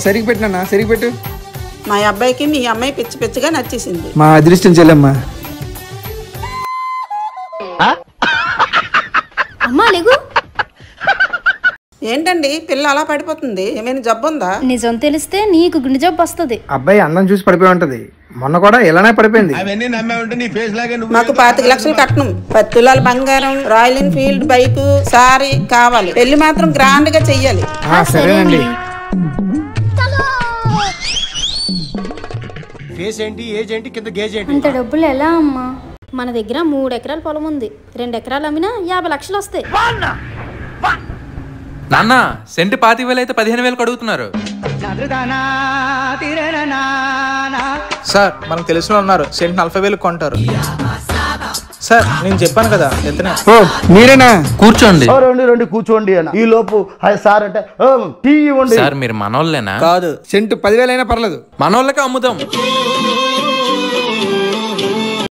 సరిగ్గా పెట్టినా సరిగ్గా పెట్టు. మా అబ్బాయికి మీ అమ్మాయి పిచ్చి పిచ్చిగా నచ్చేసింది. మా అదృష్టం చెల్లెమ్మా. అమ్మా లేగు. ఏంటండి పిల్ల అలా పడిపోతుంది? ఏమైనా జబ్బు ఉందా? నిజం తెలిస్తే నీకు గుండె జబ్బు వస్తుంది. అబ్బాయి అందం చూసి పడిపోయి ఉంటది. మొన్న కూడా ఇలానే పడిపోయింది. మాకు 25 లక్షలు కట్నం, 10 తులాల బంగారం, రాయల్ ఎన్ఫీల్డ్ బైక్, సారీ కావాలి. పెళ్లి మాత్రం గ్రాండ్ గా చెయ్యాలి. సరేనండి. అంత డబ్బులు ఎలా అమ్మా? మన దగ్గర 3 ఎకరాల పొలం ఉంది. 2 ఎకరాలు అమ్మినా 50 లక్షలు వస్తాయి. నాన్న సెంటు 25,000 అయితే 15,000 అడుగుతున్నారు. సార్ మనకు తెలిసిన ఉన్నారు, సెంట్ 40,000 కొంటారు. సార్ నేను చెప్పాను కదా ఎంతనే. ఓ మీరేనా? కూర్చోండి. రండి కూర్చోండి అన్న. ఈ లోపు సార్ అంటే టీ ఇవ్వండి. సార్ మీరు మనోళ్ళేనా? కాదు, సెంటు 10,000 అయినా పర్లేదు. మనోళ్ళకే అమ్ముదాం.